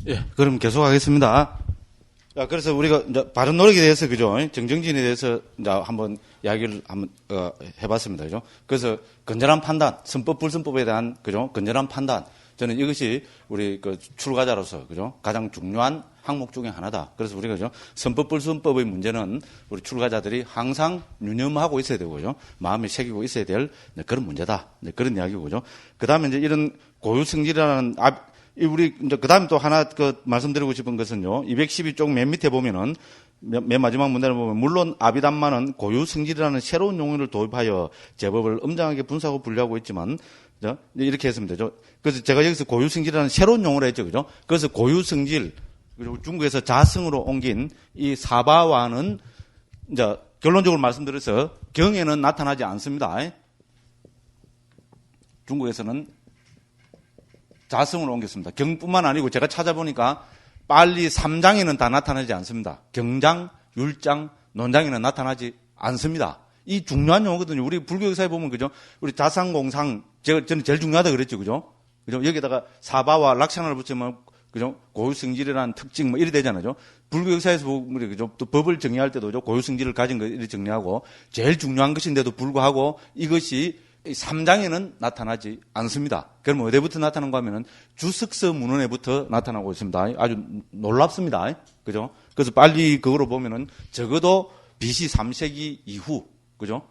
예, 그럼 계속하겠습니다. 자, 그래서 우리가 이제 바른 노력에 대해서 그죠? 정정진에 대해서 이제 한번 이야기를 한번 해봤습니다, 그죠? 그래서 건전한 판단, 선법 불선법에 대한 그죠? 건전한 판단. 저는 이것이 우리 그 출가자로서 그죠? 가장 중요한 항목 중에 하나다. 그래서 우리가 그죠? 선법 불선법의 문제는 우리 출가자들이 항상 유념하고 있어야 되고 그죠? 마음에 새기고 있어야 될 그런 문제다. 그런 이야기고죠. 그다음에 이제 이런 고유성질이라는 우리 이제 그다음에 또 하나 말씀드리고 싶은 것은요. 212쪽 맨 밑에 보면은 맨 마지막 문단을 보면 물론 아비담마는 고유성질이라는 새로운 용어를 도입하여 제법을 엄정하게 분석하고 분류하고 있지만 이렇게 했으면 되죠. 그래서 제가 여기서 고유성질이라는 새로운 용어를 했죠. 그죠? 그래서 고유성질 그리고 중국에서 자성으로 옮긴 이 사바와는 이제 결론적으로 말씀드려서 경에는 나타나지 않습니다. 중국에서는 자성으로 옮겼습니다. 경뿐만 아니고 제가 찾아보니까 빨리 3장에는 다 나타나지 않습니다. 경장, 율장, 논장에는 나타나지 않습니다. 이 중요한 용어거든요. 우리 불교 역사에 보면 그죠? 우리 자상공상 저는 제일 중요하다 그랬죠. 그죠? 여기다가 사바와 락샤나를 붙이면 그죠? 고유성질이라는 특징 뭐 이래 되잖아요. 불교 역사에서 보면 그죠? 또 법을 정의할 때도 그죠? 고유성질을 가진 거 이렇게 정리하고 제일 중요한 것인데도 불구하고 이것이 3장에는 나타나지 않습니다. 그럼 어디부터 나타나는가 하면은 주석서 문헌에부터 나타나고 있습니다. 아주 놀랍습니다. 그죠? 그래서 빨리 그거로 보면은 적어도 BC 3세기 이후, 그죠?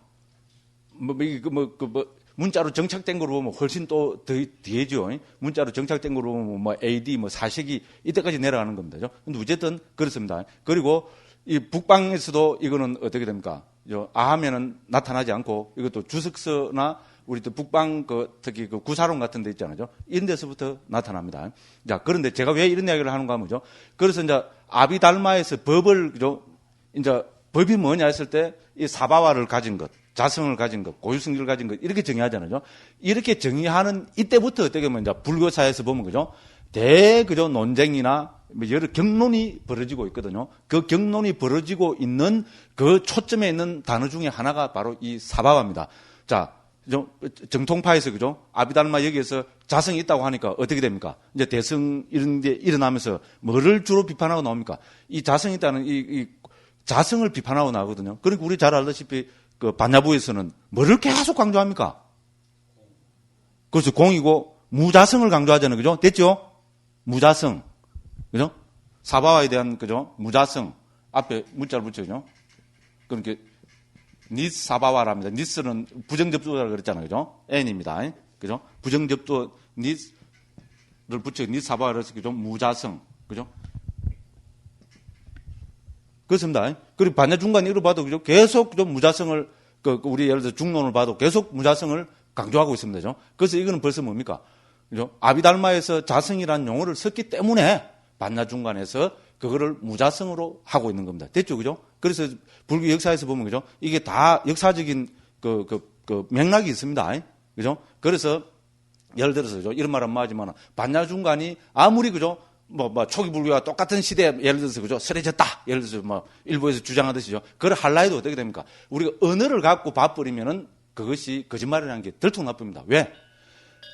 문자로 정착된 거로 보면 훨씬 또 더 뒤에죠. 문자로 정착된 거로 보면 뭐 AD 4세기 이때까지 내려가는 겁니다. 근데 어쨌든 그렇습니다. 그리고 이 북방에서도 이거는 어떻게 됩니까? 아하면은 나타나지 않고 이것도 주석서나 우리 또 북방 특히 구사론 같은 데 있잖아요. 이런 데서부터 나타납니다. 자, 그런데 제가 왜 이런 이야기를 하는가 하면요. 그래서 이제 아비달마에서 법을 이제 법이 뭐냐 했을 때 이 사바와를 가진 것, 자성을 가진 것, 고유성질을 가진 것 이렇게 정의하잖아요. 이렇게 정의하는 이때부터 어떻게 보면 이제 불교사에서 보면 그죠? 그죠? 논쟁이나 여러 경론이 벌어지고 있거든요. 그 경론이 벌어지고 있는 그 초점에 있는 단어 중에 하나가 바로 이 사바와입니다. 자, 정통파에서 그죠? 아비달마 여기에서 자성이 있다고 하니까 어떻게 됩니까? 이제 대성 이런 데 일어나면서 뭐를 주로 비판하고 나옵니까? 이 자성이 있다는 이 자성을 비판하고 나오거든요. 그러니까 우리 잘 알다시피 그 반야부에서는 뭐를 계속 강조합니까? 그래서 공이고 무자성을 강조하잖아요. 그죠? 됐죠? 무자성. 그죠? 사바와에 대한, 그죠? 무자성. 앞에 문자를 붙여죠. 그러니까, 니스 사바와랍니다. 니스는 부정접두라고 그랬잖아요. 그죠? N입니다. 그죠? 부정접두, 니스를 붙여, 니스 사바와를 해서, 그죠? 무자성. 그죠? 그렇습니다. 그리고 반야중간 이로 봐도, 그죠? 계속 좀 무자성을, 우리 예를 들어 중론을 봐도 계속 무자성을 강조하고 있습니다. 그죠? 그래서 이거는 벌써 뭡니까? 그죠? 아비달마에서 자성이라는 용어를 썼기 때문에 반야중간에서 그거를 무자성으로 하고 있는 겁니다. 됐죠? 그죠? 그래서 불교 역사에서 보면 그죠? 이게 다 역사적인 맥락이 있습니다. 그죠? 그래서 예를 들어서 그죠? 이런 말은 맞지만 반야중간이 아무리 그죠? 초기 불교와 똑같은 시대에 예를 들어서 그죠? 설해졌다. 예를 들어서 일부에서 주장하듯이죠. 그걸 할라 해도 어떻게 됩니까? 우리가 언어를 갖고 봐버리면은 그것이 거짓말이라는 게 들통 나쁩니다. 왜?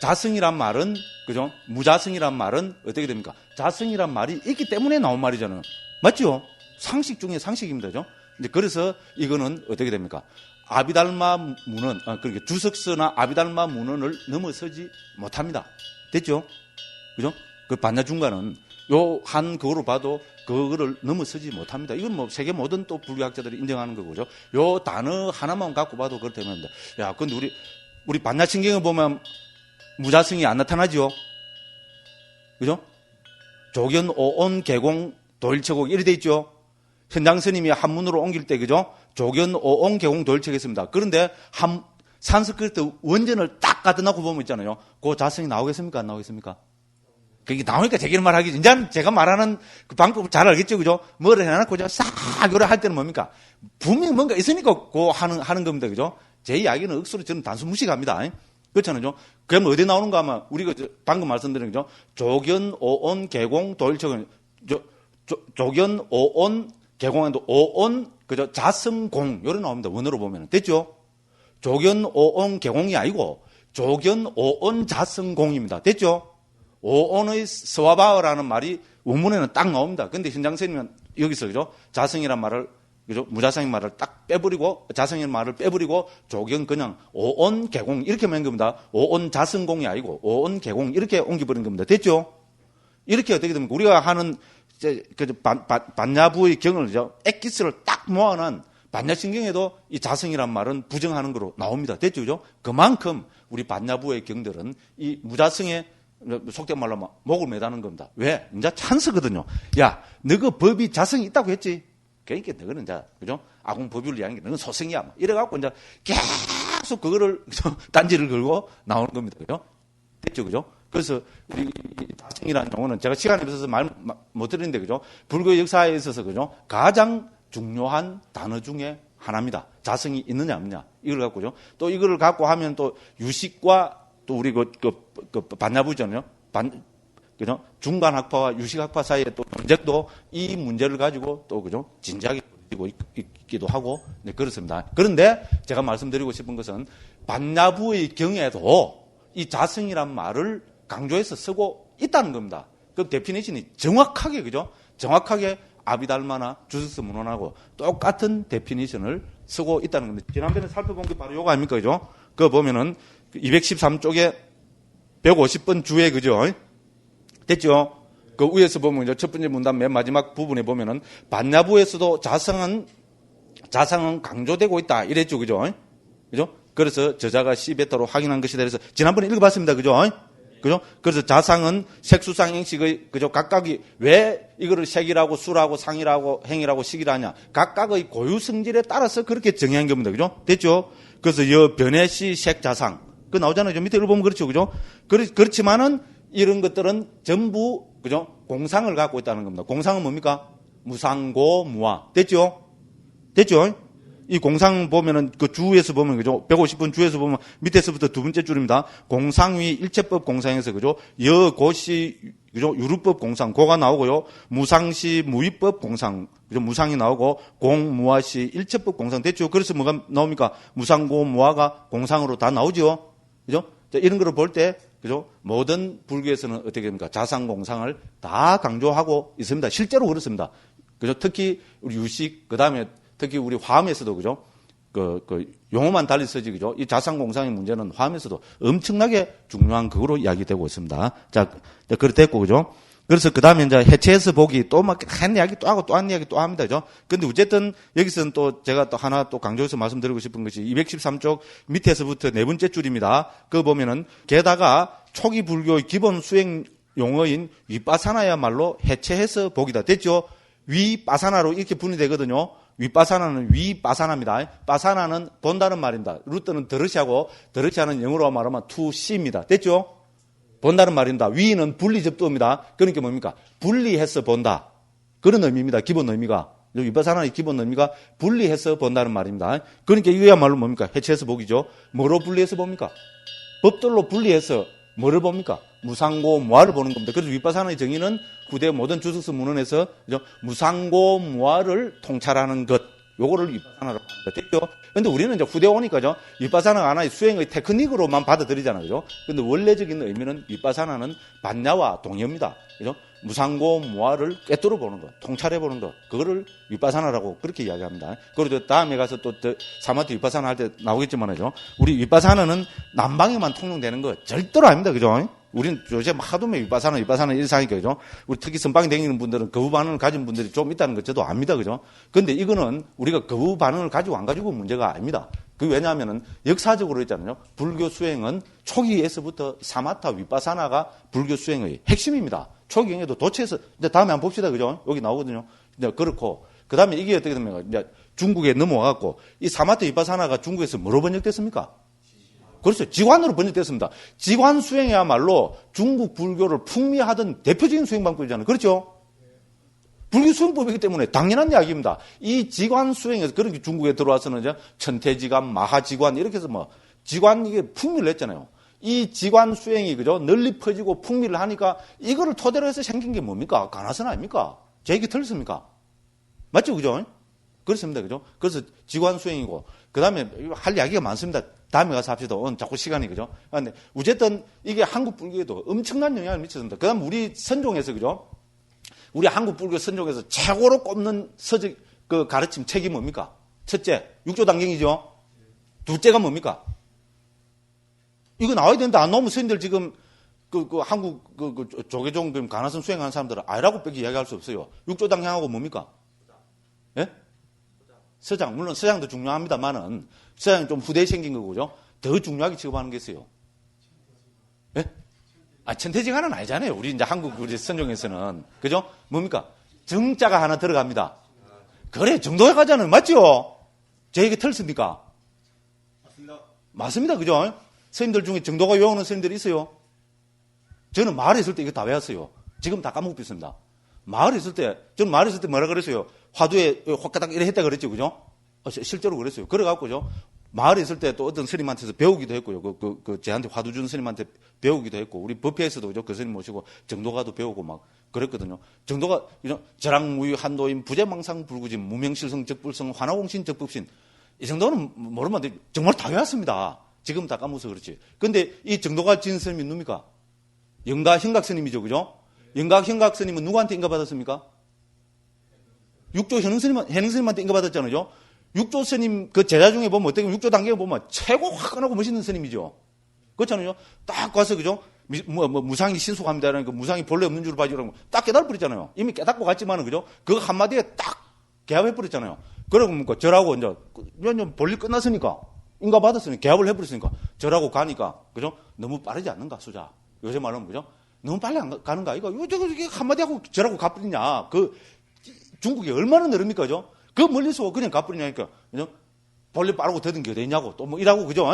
자성이란 말은, 그죠? 무자성이란 말은 어떻게 됩니까? 자성이란 말이 있기 때문에 나온 말이잖아요. 맞죠? 상식 중에 상식입니다. 그죠? 이제 그래서 이거는 어떻게 됩니까? 아비달마 문헌, 그러니까 주석서나 아비달마 문헌을 넘어서지 못합니다. 됐죠? 그죠? 그 반야중간은 요 한 그거로 봐도 그거를 넘어서지 못합니다. 이건 세계 모든 또 불교학자들이 인정하는 거고죠. 요 단어 하나만 갖고 봐도 그렇다면 합니다. 야, 근데 우리 반야신경에 보면 무자성이 안 나타나죠? 그죠? 조견, 오온, 개공, 도일체곡 이래 돼 있죠? 현장 스님이 한문으로 옮길 때, 그죠? 조견, 오온, 개공, 도일체곡 했습니다. 그런데 산스크리트 원전을 딱 갖다 놓고 보면 있잖아요. 그 자성이 나오겠습니까? 안 나오겠습니까? 그게 나오니까 제기를 말하기, 이제 제가 말하는 그 방법을 잘 알겠죠? 그죠? 뭐를 해놔놓고 제가 싹 요래 할 때는 뭡니까? 분명히 뭔가 있으니까 그 하는 겁니다. 그죠? 제 이야기는 억수로 저는 단순 무식합니다. 그렇잖아요. 그러면 어디 나오는가 하면 우리가 방금 말씀드린 거죠. 조견, 오온, 개공, 도일체곡. 조견, 오온, 개공에도 오온, 그죠? 자성공 요래 나옵니다. 원어로 보면. 됐죠? 조견, 오온, 개공이 아니고 조견, 오온, 자성공입니다. 됐죠? 오온의 스와바어라는 말이 원문에는 딱 나옵니다. 근데 현장선생님은 여기서, 그죠? 자성이란 말을, 그죠? 무자성의 말을 딱 빼버리고, 자성이란 말을 빼버리고, 조경 그냥 오온 개공, 이렇게 만 겁니다. 오온 자성공이 아니고, 오온 개공, 이렇게 옮겨버린 겁니다. 됐죠? 이렇게 어떻게 됩니까? 우리가 하는, 반야부의 경을, 엑기스를 딱 모아놓은 반야신경에도 이 자성이란 말은 부정하는 거로 나옵니다. 됐죠? 그죠? 그만큼 우리 반야부의 경들은 이 무자성에 속된 말로 목을 매다는 겁니다. 왜? 이제 찬스거든요. 야, 너그 법이 자성이 있다고 했지? 그러니까 너는 이제, 그죠? 아공법율을 이야기하는 게 너는 소성이야. 이래갖고 이제 계속 그거를, 딴지를 걸고 나오는 겁니다. 그죠? 됐죠? 그죠? 그래서 우리 자성이라는 용어는 제가 시간이 없어서 말 못 드리는데, 그죠? 불교 역사에 있어서, 그죠? 가장 중요한 단어 중에 하나입니다. 자성이 있느냐, 없느냐. 이걸 갖고죠. 또 이거를 갖고 하면 또 유식과 또 우리 반야부잖아요. 그죠? 중간학파와 유식학파 사이에 또 논쟁도 이 문제를 가지고 또, 그죠? 진지하게 벌이고 있기도 하고, 네, 그렇습니다. 그런데 제가 말씀드리고 싶은 것은 반야부의 경에도 이 자성이란 말을 강조해서 쓰고 있다는 겁니다. 그 데피니션이 정확하게, 그죠? 정확하게 아비달마나 주석서 문헌하고 똑같은 데피니션을 쓰고 있다는 겁니다. 지난번에 살펴본 게 바로 요거 아닙니까? 그죠? 그거 보면은 213쪽에 150번 주에, 그죠? 됐죠? 그 위에서 보면 첫 번째 문단 맨 마지막 부분에 보면은 반야부에서도 자성은 강조되고 있다. 이랬죠. 그죠? 그죠? 그래서 저자가 시베타로 확인한 것에 대해서 지난번에 읽어봤습니다. 그죠? 그죠? 그래서 자상은 색수상 행식의, 그죠? 각각이 왜 이거를 색이라고 수라고 상이라고 행이라고 식이라 하냐? 각각의 고유 성질에 따라서 그렇게 정의한 겁니다. 그죠? 됐죠? 그래서 여 변해시 색자상. 그 나오잖아요. 밑에 읽어보면 그렇죠. 그죠? 그렇지만은 이런 것들은 전부, 그죠? 공상을 갖고 있다는 겁니다. 공상은 뭡니까? 무상고, 무아. 됐죠? 됐죠? 이 공상 보면은 그 주에서 보면, 그죠? 150번 주에서 보면 밑에서부터 두 번째 줄입니다. 공상위 일체법 공상에서, 그죠? 여고시, 그죠? 유루법 공상, 고가 나오고요. 무상시 무위법 공상, 그죠? 무상이 나오고, 공무아시 일체법 공상. 됐죠? 그래서 뭐가 나옵니까? 무상고, 무아가 공상으로 다 나오죠? 그죠? 자, 이런 거를 볼 때, 그죠? 모든 불교에서는 어떻게 됩니까? 자상 공상을 다 강조하고 있습니다. 실제로 그렇습니다. 그죠? 특히 우리 유식, 그 다음에 특히 우리 화엄에서도, 그죠? 용어만 달리 쓰지, 그죠? 이 자상 공상의 문제는 화엄에서도 엄청나게 중요한 그거로 이야기되고 있습니다. 자, 그렇됐고, 그죠? 그래서 그 다음에 이제 해체해서 보기 또 막 한 이야기 또 하고 또 한 이야기 또 합니다. 그죠? 근데 어쨌든 여기서는 또 제가 또 하나 또 강조해서 말씀드리고 싶은 것이 213쪽 밑에서부터 네 번째 줄입니다. 그거 보면은 게다가 초기 불교의 기본 수행 용어인 위빠사나야말로 해체해서 보기다. 됐죠? 위빠사나로 이렇게 분리되거든요. 위빠사나는 위빠사나입니다. 빠사나는 본다는 말입니다. 루트는 드르시하고 드르시하는 영어로 말하면 to see입니다. 됐죠? 본다는 말입니다. 위는 분리접두입니다. 그러니까 뭡니까? 분리해서 본다. 그런 의미입니다. 기본 의미가. 위빠사나의 기본 의미가 분리해서 본다는 말입니다. 그러니까 이거야말로 뭡니까? 해체해서 보기죠. 뭐로 분리해서 봅니까? 법들로 분리해서 뭐를 봅니까? 무상고 무아를 보는 겁니다. 그래서 위빠사나의 정의는 후대 모든 주석서 문헌에서 무상고 무아를 통찰하는 것. 요거를 위빠사나라고 합니다. 됐죠? 근데 우리는 이제 후대 오니까죠. 위빠사나가 하나의 수행의 테크닉으로만 받아들이잖아요. 그죠? 근데 원래적인 의미는 위빠사나는 반야와 동의입니다. 그죠? 무상고 무아를 꿰뚫어 보는 것, 통찰해 보는 것. 그거를 위빠사나라고 그렇게 이야기합니다. 그리고 다음에 가서 또 사마트 위빠사나 할 때 나오겠지만요. 우리 위빠사나는 남방에만 통용되는 거 절대로 아닙니다. 그죠? 우리는 요새 하도면 위빠사나 일상이니까, 그죠? 우리 특히 선방에 다니는 분들은 거부 반응을 가진 분들이 좀 있다는 것 저도 압니다. 그죠? 근데 이거는 우리가 거부 반응을 가지고 안 가지고 문제가 아닙니다. 그 왜냐하면은 역사적으로 있잖아요. 불교 수행은 초기에서부터 사마타 위빠사나가 불교 수행의 핵심입니다. 초기에도 도처에서, 이제 다음에 한번 봅시다. 그죠? 여기 나오거든요. 이제 그렇고. 그 다음에 이게 어떻게 됩니까? 이제 중국에 넘어와갖고 이 사마타 위빠사나가 중국에서 뭐로 번역됐습니까? 그렇죠. 지관으로 번역됐습니다. 지관 수행이야말로 중국 불교를 풍미하던 대표적인 수행 방법이잖아요. 그렇죠? 불교 수행법이기 때문에 당연한 이야기입니다. 이 지관 수행에서 그렇게 중국에 들어와서는 이제 천태지관, 마하지관 이렇게 해서 뭐 지관 이게 풍미를 했잖아요. 이 지관 수행이 그죠 널리 퍼지고 풍미를 하니까 이거를 토대로 해서 생긴 게 뭡니까? 가나선 아닙니까? 제 얘기 틀렸습니까? 맞죠, 그죠? 그렇습니다, 그죠? 그래서 지관 수행이고 그 다음에 할 이야기가 많습니다. 다음에 가서 합시다. 오늘 자꾸 시간이, 그죠? 근데 어쨌든 이게 한국 불교에도 엄청난 영향을 미쳤습니다. 그 다음 우리 선종에서, 그죠? 우리 한국 불교 선종에서 최고로 꼽는 서적 그 가르침 책이 뭡니까? 첫째, 육조단경이죠. 둘째가 뭡니까? 이거 나와야 되는데 안 나오면 스님들 지금 한국 조계종 가나선 수행하는 사람들은 아니라고 밖에 이야기할 수 없어요. 육조단경하고 뭡니까? 예? 서장. 물론 서장도 중요합니다만은 서장이 좀 후대에 생긴 거고죠. 더 중요하게 취급하는 게 있어요. 예? 천태지간은 아니잖아요. 우리 이제 한국 우리 선종에서는. 그죠? 뭡니까? 정자가 하나 들어갑니다. 그래, 정도에 가잖아요. 맞죠? 제 얘기 틀렸습니까? 맞습니다. 맞습니다. 그죠? 스님들 중에 정도가 외우는 스님들이 있어요. 저는 마을에 있을 때 이거 다 외웠어요. 지금 다 까먹고 있습니다. 마을에 있을 때, 저는 마을에 있을 때 뭐라 그랬어요? 화두에 확가닥 이래 했다 그랬죠. 그죠? 실제로 그랬어요. 그래갖고죠. 마을에 있을 때 또 어떤 스님한테서 배우기도 했고요. 제한테 화두 준 스님한테 배우기도 했고, 우리 법회에서도 그죠? 그 스님 모시고 정도가도 배우고 막 그랬거든요. 정도가, 그죠? 저랑무유 한도임 부재망상 불구짐 무명실성 적불성 환화공신 적법신 이 정도는 모르면 안 돼. 정말 다 외웠습니다. 지금 다 까먹어서 그렇지. 근데 이 정도가 진 스님이 누굽니까? 영가 현각 스님이죠. 그죠? 영가 현각 스님은 누구한테 인가받았습니까? 육조 현흥 스님한테 인가받았잖아요. 육조 스님 그 제자 중에 보면 어떻게 육조 단계에 보면 최고 화끈하고 멋있는 스님이죠. 그렇잖아요. 딱 가서 그죠? 무상이 신속합니다라는 그 무상이 본래 없는 줄 봐주라고 딱 깨달아버렸잖아요. 이미 깨닫고 갔지만은 그죠? 그 한마디에 딱 개합해버렸잖아요. 그러고 뭡니까? 절하고 이제 볼일 끝났으니까 인가받았으니까 개합을 해버렸으니까 절하고 가니까 그죠? 너무 빠르지 않는가 수자. 요새 말하면 그죠? 너무 빨리 안 가는가 이거 이게 한마디 하고 절하고 가버리냐. 그 중국이 얼마나 늘습니까, 그죠? 그 멀리서 그냥 가버리냐니까, 그죠? 볼일 빠르고 더든 게 어디 있냐고, 또 뭐 이라고, 그죠?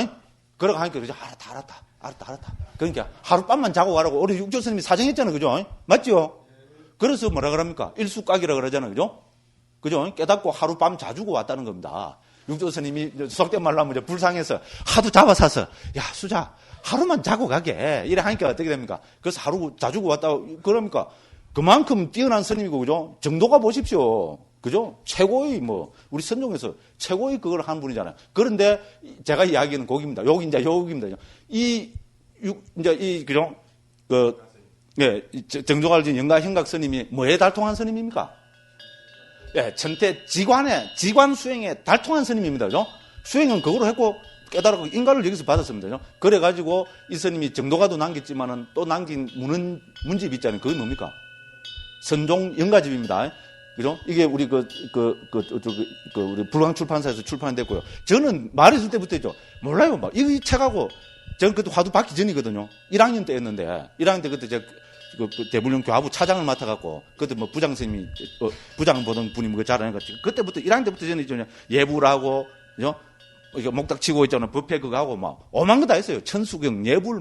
그러고 하니까, 그죠? 알았다. 그러니까 하룻밤만 자고 가라고, 우리 육조 스님이 사정했잖아요, 그죠? 맞죠? 그래서 뭐라 그럽니까? 일수각이라 그러잖아요, 그죠? 그죠? 깨닫고 하룻밤 자주고 왔다는 겁니다. 육조 스님이 속된 말로 하면 이제 불쌍해서 하도 잡아사서, 야, 수자, 하루만 자고 가게. 이래 하니까 어떻게 됩니까? 그래서 하루 자주고 왔다고, 그러니까, 그만큼 뛰어난 스님이고, 그죠? 정도가 보십시오. 그죠? 최고의, 우리 선종에서 최고의 그걸 한 분이잖아요. 그런데 제가 이야기하는 곡입니다. 욕입니다. 그죠? 정조가 알진 영가 현각 스님이 뭐에 달통한 스님입니까? 예, 천태 지관 수행에 달통한 스님입니다. 그죠? 수행은 그거로 했고, 깨달았고, 인가를 여기서 받았습니다. 그죠? 그래가지고 이 스님이 정도가도 남겼지만은 또 남긴 문집이 있잖아요. 그게 뭡니까? 선종 영가집입니다. 그죠? 이게 우리 우리 불광 출판사에서 출판됐고요. 저는 말이 있을 때부터 했죠. 몰라요. 이 책하고, 저는 그때 화두 받기 전이거든요. 1학년 때였는데, 1학년 때 그때 제가 대불령 교화부 차장을 맡아갖고, 그때 부장 선생님이, 부장 보던 분이 잘 아니까, 그때부터, 1학년 때부터 저는 있잖아요. 예불하고, 그죠? 이게 목탁 치고 있잖아요. 법회 그거 하고 오만 거 다 했어요. 천수경, 예불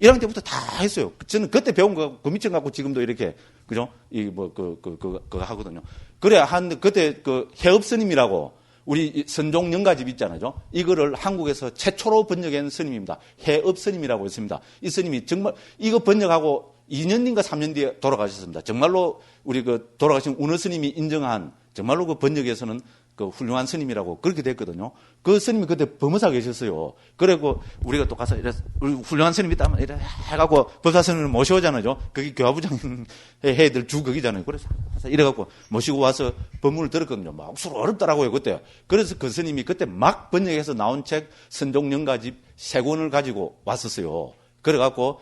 1학년 때부터 다 했어요. 저는 그때 배운 거, 그 미천 갖고 지금도 이렇게, 그죠? 그거 하거든요. 그래, 그때 해업 스님이라고, 우리 선종 영가집 있잖아요. 이거를 한국에서 최초로 번역한 스님입니다. 해업 스님이라고 있습니다. 이 스님이 정말, 이거 번역하고 2년인가 3년 뒤에 돌아가셨습니다. 정말로 우리 돌아가신 운어 스님이 인정한, 정말로 그 번역에서는 훌륭한 스님이라고 그렇게 됐거든요. 그 스님이 그때 범어사 계셨어요. 그리고 우리가 또 가서 우리 훌륭한 스님이 있다면 이래 해갖고 법사 스님을 모셔오잖아요. 그게 교화부장 해야 될 주 거기잖아요. 그래서 이래갖고 모시고 와서 법문을 들었거든요. 막 억수로 어렵더라고요, 그때. 그래서 그 스님이 그때 막 번역해서 나온 책 선종영가집 3권을 가지고 왔었어요. 그래갖고,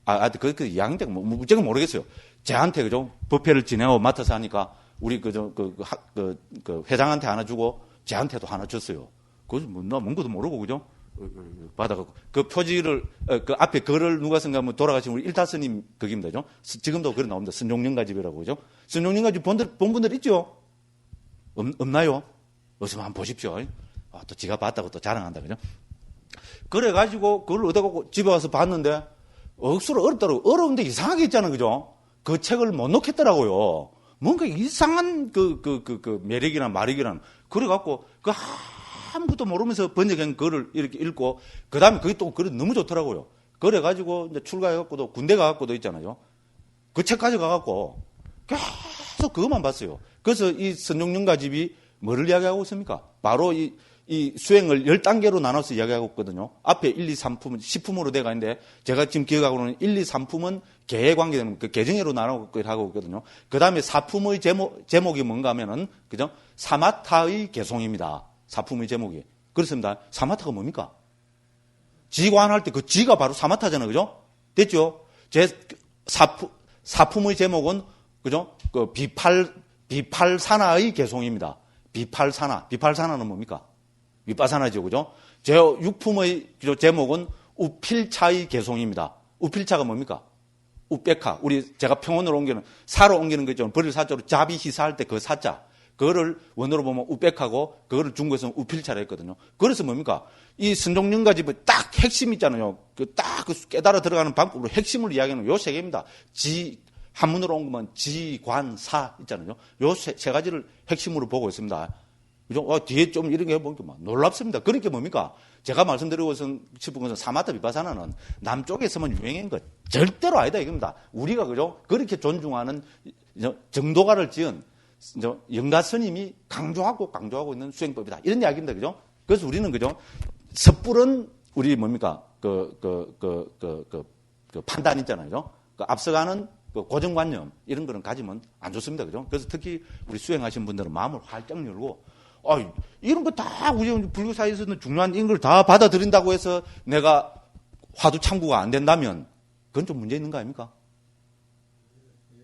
그 2학년 때 무조건 모르겠어요. 저한테, 그죠? 법회를 진행하고 맡아서 하니까 우리 회장한테 하나 주고 쟤한테도 하나 줬어요. 그래서 나 뭔가도 모르고 그죠? 받아갖고 그 표지를 그 앞에 글을 누가 쓴가면 돌아가신 우리 일타스님 거기입니다. 그죠? 지금도 글이 나옵니다. 선종영가집이라고 그죠? 선종영가집 본 분들 있죠? 없나요? 어서 한번 보십시오. 또 지가 봤다고 또 자랑한다 그죠? 그래가지고 그걸 얻어갖고 집에 와서 봤는데 억수로 어렵더라고. 어려운데 이상하게 있잖아요. 그죠? 그 책을 못 놓겠더라고요. 뭔가 이상한 매력이나 마력이나 그래갖고 아무것도 모르면서 번역한 글을 이렇게 읽고 그 다음에 그게 또 글이 너무 좋더라고요. 그래가지고 이제 출가해갖고도 군대 가갖고도 있잖아요. 그 책 가져가갖고 계속 그것만 봤어요. 그래서 이 선종영가집이 뭐를 이야기하고 있습니까? 바로 이 이 수행을 10단계로 나눠서 이야기하고 있거든요. 앞에 1, 2, 3품은 10품으로 돼가 있는데 제가 지금 기억하고는 1, 2, 3품은 개에 관계되는 그 개정회로 나누고 하고 있거든요. 그 다음에 4품의 제목이 뭔가 하면은, 그죠? 사마타의 개송입니다. 4품의 제목이. 그렇습니다. 사마타가 뭡니까? 지관할 때 그 지가 바로 사마타잖아요. 그죠? 됐죠? 사품의 제목은, 그죠? 그 비팔사나의 개송입니다. 비팔사나는 뭡니까? 위빠사나죠. 그죠? 제6품의 제목은 우필차의 개송입니다. 우필차가 뭡니까? 우백화. 제가 평원으로 옮기는, 사로 옮기는 거죠. 버릴 사자로 자비히사 할 때 그 사자. 그거를 원어로 보면 우백하고, 그거를 중국에서는 우필차라 했거든요. 그래서 뭡니까? 이 선종영가집의 딱 핵심 있잖아요. 그 깨달아 들어가는 방법으로 핵심을 이야기하는 요 세 개입니다. 한문으로 옮기면 지, 관, 사 있잖아요. 요 세 가지를 핵심으로 보고 있습니다. 그죠? 뒤에 좀 이런 게 보니까 놀랍습니다. 그러니까 뭡니까? 제가 말씀드리고 싶은 것은 사마타 비파사나는 남쪽에서만 유행한 것 절대로 아니다 이겁니다. 우리가 그죠? 그렇게 존중하는 정도가를 지은 영가 스님이 강조하고 있는 수행법이다. 이런 이야기입니다. 그죠? 그래서 우리는 그죠? 섣부른 우리 뭡니까? 그 판단 있잖아요. 그죠? 그 앞서가는 그 고정관념 이런 거는 가지면 안 좋습니다. 그죠? 그래서 특히 우리 수행하신 분들은 마음을 활짝 열고 이런 거 다 우리 불교 사회에서는 중요한 이런 걸 다 받아들인다고 해서 내가 화두 참고가 안 된다면 그건 좀 문제 있는 거 아닙니까?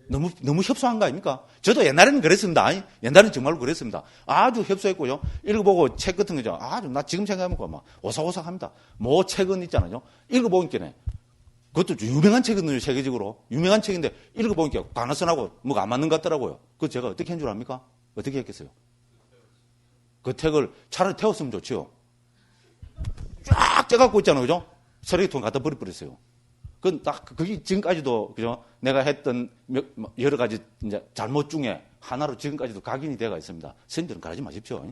너무 협소한 거 아닙니까? 저도 옛날에는 그랬습니다. 옛날에는 정말로 그랬습니다. 아주 협소했고요. 읽어보고 책 같은 거죠. 나 지금 생각해보니까 막 오싹오싹합니다. 뭐 책은 있잖아요. 읽어보니까 그것도 유명한 책이거든요. 세계적으로. 유명한 책인데 읽어보니까 관어선하고 뭐가 안 맞는 것 같더라고요. 그거 제가 어떻게 한 줄 압니까? 어떻게 했겠어요? 그 책을 차라리 태웠으면 좋지요. 쫙 쪄갖고 있잖아요. 그죠? 쓰레기통 갖다 버려버렸어요. 그게 지금까지도, 그죠? 내가 했던 여러 가지 이제 잘못 중에 하나로 지금까지도 각인이 되어 있습니다. 선생님들은 그러지 마십시오.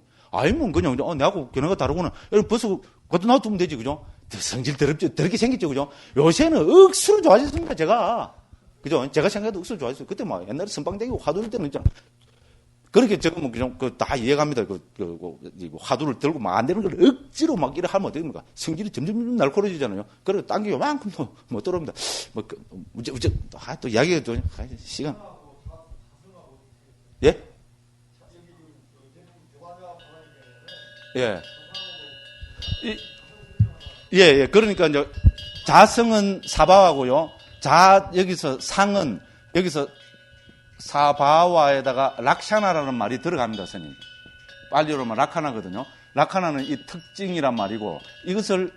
뭐 그냥, 내하고 견해가 다르구나. 벌써 갖다 놔두면 되지. 그죠? 성질 더럽게 생겼죠. 그죠? 요새는 억수로 좋아졌습니다. 제가. 그죠? 제가 생각해도 억수로 좋아졌어요. 그때 막 옛날에 선방댕이고 화두를 때는 있잖아. 그렇게 제가 뭐 그냥 다 이해갑니다. 화두를 들고 막 안 되는 걸 억지로 막 이래 하면 어떻습니까? 성질이 점점 날카로워지잖아요. 그래서 당기고 만큼 못 들어옵니다. 또 이야기가 또 시간. 예? 예. 예. 그러니까 이제 자성은 사바와고요. 여기서 상은 여기서 사바와에다가 락샤나라는 말이 들어갑니다, 스님. 빨리로 하면 락하나거든요. 락하나는 이 특징이란 말이고 이것을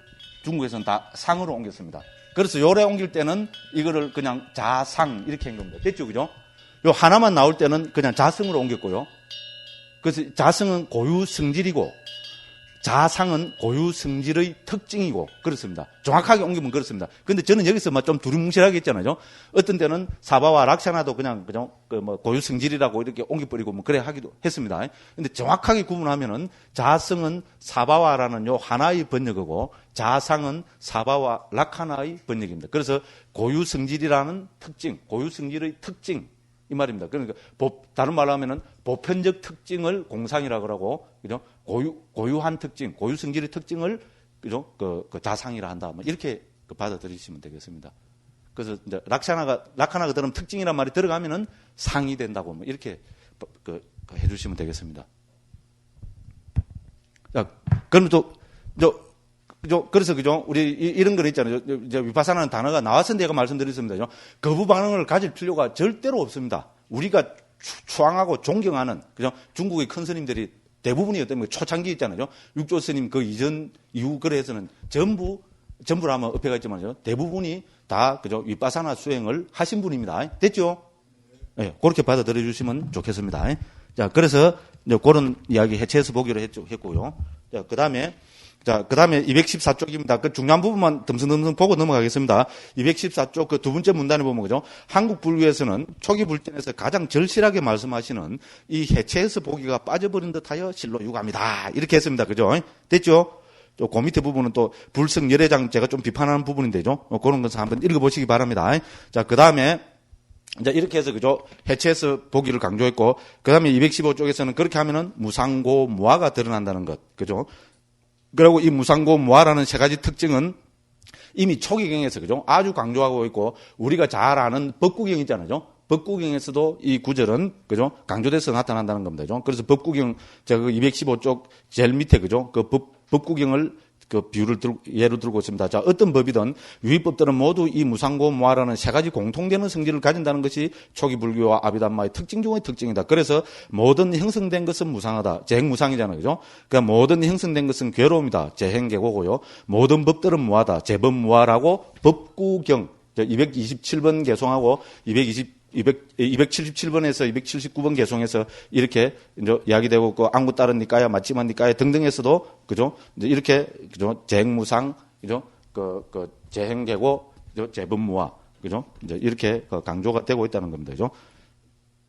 중국에서는 다 상으로 옮겼습니다. 그래서 요래 옮길 때는 이거를 그냥 자상 이렇게 한 겁니다. 됐죠, 그죠? 요 하나만 나올 때는 그냥 자성으로 옮겼고요. 그래서 자성은 고유 성질이고 자상은 고유 성질의 특징이고 그렇습니다. 정확하게 옮기면 그렇습니다. 근데 저는 여기서 좀 두리뭉실하게 했잖아요. 어떤 때는 사바와 락샤나도 그냥 고유 성질이라고 이렇게 옮겨버리고 그래 하기도 했습니다. 근데 정확하게 구분하면은 자성은 사바와라는 요 하나의 번역이고 자상은 사바와 락하나의 번역입니다. 그래서 고유 성질이라는 특징, 고유 성질의 특징 이 말입니다. 그러니까 다른 말로 하면은 보편적 특징을 공상이라고 하고, 그죠? 고유한 특징, 고유 성질의 특징을, 그죠? 그 자상이라 한다. 이렇게 받아들이시면 되겠습니다. 그래서 이제 락하나가 들으면 특징이란 말이 들어가면은 상이 된다고 이렇게 해주시면 되겠습니다. 자, 그럼 그래서 그죠? 우리 이런 거 있잖아요. 위파사나는 단어가 나와서 내가 말씀드렸습니다. 거부 반응을 가질 필요가 절대로 없습니다. 우리가 추앙하고 존경하는, 그죠? 중국의 큰 스님들이 대부분이 어떤 초창기 있잖아요. 육조 스님 그 이전 이후 그래서는 전부라면 업해가 있지만요. 대부분이 다 그죠? 위파사나 수행을 하신 분입니다. 됐죠? 네, 그렇게 받아들여 주시면 좋겠습니다. 자, 그래서 이제 그런 이야기 해체해서 보기로 했고요. 자, 그 다음에 214쪽입니다. 그 중요한 부분만 듬성듬성 보고 넘어가겠습니다. 214쪽 그 두 번째 문단에 보면 그죠? 한국 불교에서는 초기 불전에서 가장 절실하게 말씀하시는 이 해체해서 보기가 빠져버린 듯하여 실로 유감이다. 이렇게 했습니다. 그죠? 됐죠? 그 밑에 부분은 또 불성 열애장 제가 좀 비판하는 부분인데죠. 그런 것을 한번 읽어보시기 바랍니다. 자, 그 다음에 이제 이렇게 해서 그죠? 해체해서 보기를 강조했고, 그 다음에 215쪽에서는 그렇게 하면은 무상고 무아가 드러난다는 것. 그죠? 그리고 이 무상고 무아라는 세 가지 특징은 이미 초기경에서 그죠? 아주 강조하고 있고 우리가 잘 아는 법구경 있잖아요. 법구경에서도 이 구절은 그죠? 강조돼서 나타난다는 겁니다. 그죠? 그래서 법구경 제가 그 215쪽 제일 밑에 그죠? 그 법구경을 그 비유를 예로 들고 있습니다. 자, 어떤 법이든 유의법들은 모두 이 무상고 무아라는 세 가지 공통되는 성질을 가진다는 것이 초기 불교와 아비담마의 특징 중의 특징이다. 그래서 모든 형성된 것은 무상하다. 재행무상이잖아요. 그죠? 그러니까 모든 형성된 것은 괴로움이다. 재행계고고요. 모든 법들은 무아다. 재법무아라고 법구경 227번 개송하고 277번에서 279번 개송해서 이렇게 이제 이야기되고 그 안구 따른 니까야 맞지만 니까야 등등에서도 그죠? 이제 이렇게 그죠? 재행무상 그죠? 그 재행계고 재법무아 그죠? 이제 이렇게 강조가 되고 있다는 겁니다. 그죠?